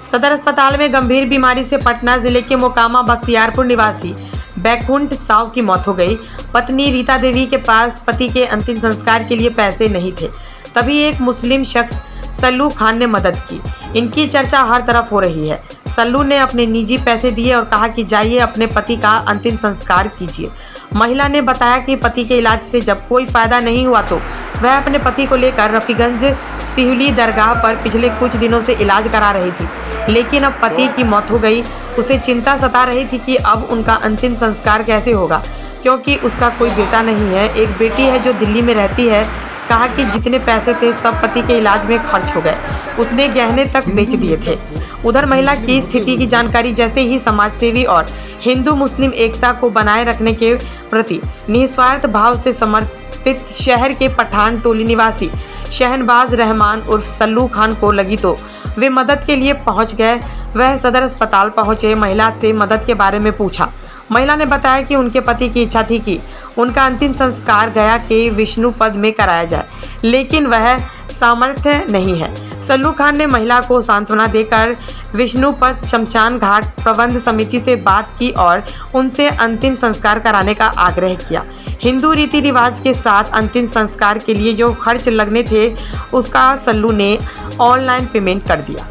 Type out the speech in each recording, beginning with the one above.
सदर अस्पताल में गंभीर बीमारी से पटना जिले के मोकामा बख्तियारपुर निवासी बैकुंठ साव की मौत हो गई। पत्नी रीता देवी के पास पति के अंतिम संस्कार के लिए पैसे नहीं थे, तभी एक मुस्लिम शख्स सल्लू खान ने मदद की। इनकी चर्चा हर तरफ हो रही है। सल्लू ने अपने निजी पैसे दिए और कहा कि जाइए अपने पति का अंतिम संस्कार कीजिए। महिला ने बताया कि पति के इलाज से जब कोई फायदा नहीं हुआ तो वह अपने पति को लेकर रफीगंज सिहुली दरगाह पर पिछले कुछ दिनों से इलाज करा रही थी, लेकिन अब पति की मौत हो गई। उसे चिंता सता रही थी कि अब उनका अंतिम संस्कार कैसे होगा, क्योंकि उसका कोई बेटा नहीं है, एक बेटी है जो दिल्ली में रहती है। कहा कि जितने पैसे थे सब पति के इलाज में खर्च हो गए, उसने गहने तक बेच दिए थे। उधर महिला की स्थिति की जानकारी जैसे ही समाजसेवी और हिंदू मुस्लिम एकता को बनाए रखने के प्रति निस्वार्थ भाव से समर्पित शहर के पठान टोली निवासी शहनबाज रहमान उर्फ सल्लू खान को लगी तो वे मदद के लिए पहुंच गए। वह सदर अस्पताल पहुंचे, महिला से मदद के बारे में पूछा। महिला ने बताया कि उनके पति की इच्छा थी कि उनका अंतिम संस्कार गया के विष्णु पद में कराया जाए, लेकिन वह सामर्थ्य नहीं है। सल्लू खान ने महिला को सांत्वना देकर विष्णुपद शमशान घाट प्रबंध समिति से बात की और उनसे अंतिम संस्कार कराने का आग्रह किया। हिंदू रीति रिवाज के साथ अंतिम संस्कार के लिए जो खर्च लगने थे उसका सल्लू ने ऑनलाइन पेमेंट कर दिया।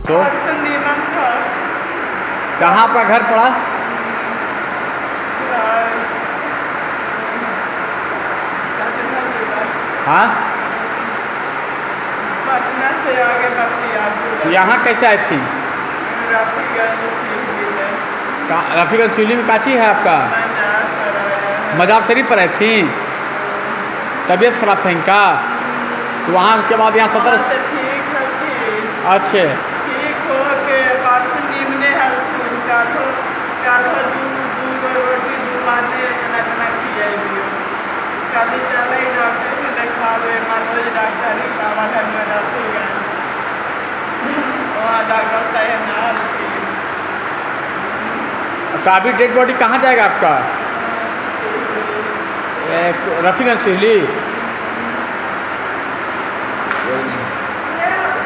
तो कहाँ पर घर पड़ा? हाँ, पटना से आगे बख्तियारपुर। यहाँ कैसे आई थी? रफीगंज सिहुली में काची है आपका? मजार शरीफ पर आई थी। तबीयत खराब था इनका, तो वहाँ के बाद यहाँ सदर से ठीक है कि अच्छे ठीक हो के परसों निमने हल कालो दू रोटी दू बाटे तना किया दियो। कल चले डॉक्टर के देखावे मनोज डॉक्टर ही बाबा घर में रहते हैं, वहाँ डॉक्टर साहब ना तो अभी डेड बॉडी कहाँ जाएगा आपका? रफीगंज सिहुली।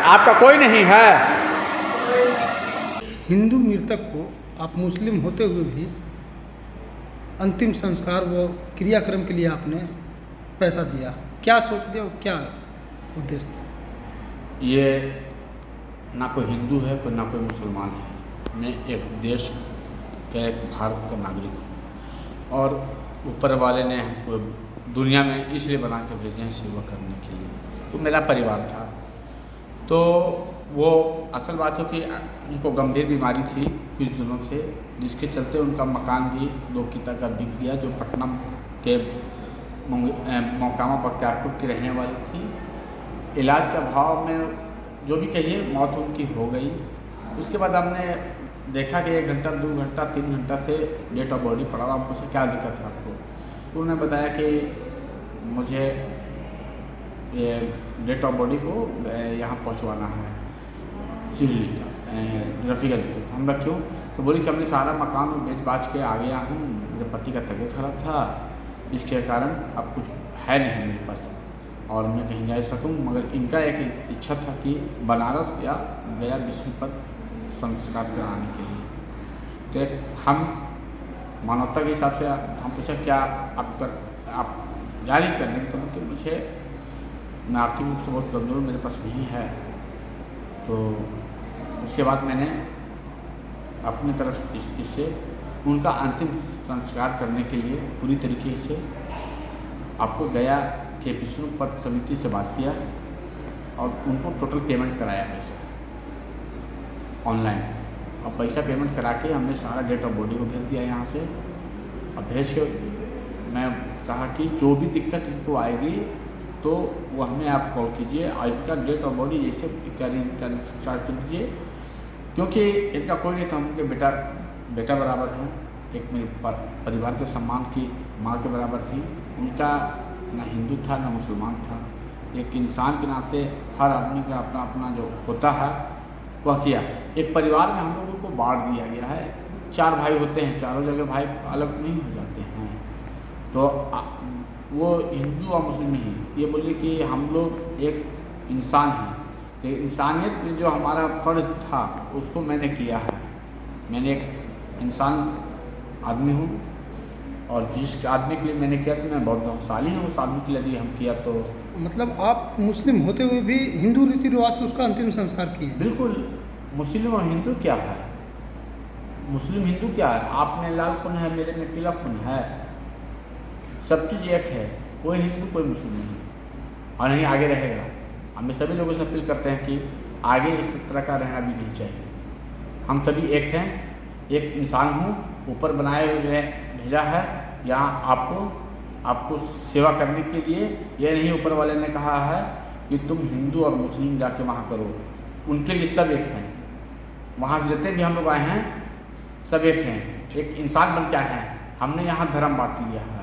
आपका कोई नहीं है? हिंदू मृतक को आप मुस्लिम होते हुए भी अंतिम संस्कार व क्रियाक्रम के लिए आपने पैसा दिया, क्या सोच दिया और क्या उद्देश्य था? ये ना कोई हिंदू है कोई ना कोई मुसलमान है। मैं एक देश का एक भारत का नागरिक हूँ और ऊपर वाले ने हमको दुनिया में इसलिए बना के भेजे हैं सेवा करने के लिए। तो मेरा परिवार था, तो वो असल बात है कि उनको गंभीर बीमारी थी कुछ दिनों से, जिसके चलते उनका मकान भी 2 किता का बिक गया, जो पटना के मोकामा बख्तियारपुर की रहने वाली थी। इलाज के अभाव में जो भी कहिए मौत उनकी हो गई। उसके बाद हमने देखा कि 1 घंटा 2 घंटा 3 घंटा से डेड ऑफ बॉडी पड़ा। हम पूछे क्या दिक्कत है आपको, तो उन्होंने बताया कि मुझे ये डेड ऑफ बॉडी को यहाँ पहुँचवाना है सिहुली रफीगंज को। हमने क्यों, तो बोली कि हमने सारा मकान बेच बाच के आ गया हूँ, मेरे पति का तबीयत खराब था, इसके कारण अब कुछ है नहीं मेरे पास और मैं कहीं जा सकूँ, मगर इनका एक इच्छा था कि बनारस या गया विष्णुपद संस्कार कराने के लिए। तो एक हम मानवता के हिसाब से हम पूछा क्या आप जारी करने के, तो मुझे मैं आर्थिक रूप से बहुत कमज़ोर, मेरे पास नहीं है। तो उसके बाद मैंने अपनी तरफ इससे उनका अंतिम संस्कार करने के लिए पूरी तरीके से आपको गया के विष्णुपद समिति से बात किया और उनको टोटल पेमेंट कराया पैसा ऑनलाइन, और पैसा पेमेंट करा के हमने सारा डेट ऑफ बॉडी को भेज दिया यहाँ से। और भेज के मैं कहा कि जो भी दिक्कत इनको आएगी तो वो हमें आप कॉल कीजिए और इनका डेट ऑफ बॉडी जैसे इनका संस्कार कर दीजिए, क्योंकि इनका कोई नहीं था, हम उनके बेटा बराबर हैं। एक मेरे परिवार के सम्मान की माँ के बराबर थी। उनका ना हिंदू था ना मुसलमान था, एक इंसान के नाते हर आदमी का अपना अपना जो होता है वह किया। एक परिवार में हम लोगों को बांट दिया गया है, 4 भाई होते हैं, चारों जगह भाई अलग नहीं हो जाते हैं। तो वो हिंदू और मुस्लिम नहीं, ये बोलिए कि हम लोग एक इंसान हैं, कि इंसानियत में जो हमारा फ़र्ज़ था उसको मैंने किया है। मैंने एक इंसान आदमी हूँ और जिस आदमी के लिए मैंने किया तो मैं बहुत भाग्यशाली हूँ उस आदमी के लिए यदि हम किया तो। मतलब आप मुस्लिम होते हुए भी हिंदू रीति रिवाज से उसका अंतिम संस्कार किए? बिल्कुल। मुस्लिम और हिंदू क्या है? मुस्लिम हिंदू क्या है? आप में लाल खून है, मेरे में पीला खून है, सब चीज़ एक है। कोई हिंदू कोई मुस्लिम नहीं और नहीं आगे रहेगा। हमें सभी लोगों से अपील करते हैं कि आगे इस तरह का रहना भी नहीं चाहिए। हम सभी एक हैं, एक इंसान हूँ, ऊपर बनाए हुए भेजा है यहाँ आपको सेवा करने के लिए। यह नहीं ऊपर वाले ने कहा है कि तुम हिंदू और मुस्लिम जाके वहाँ करो, उनके लिए सब एक हैं। वहाँ से जितने भी हम लोग आए हैं सब एक हैं, एक इंसान बन के आए हैं। हमने यहाँ धर्म बांट लिया है।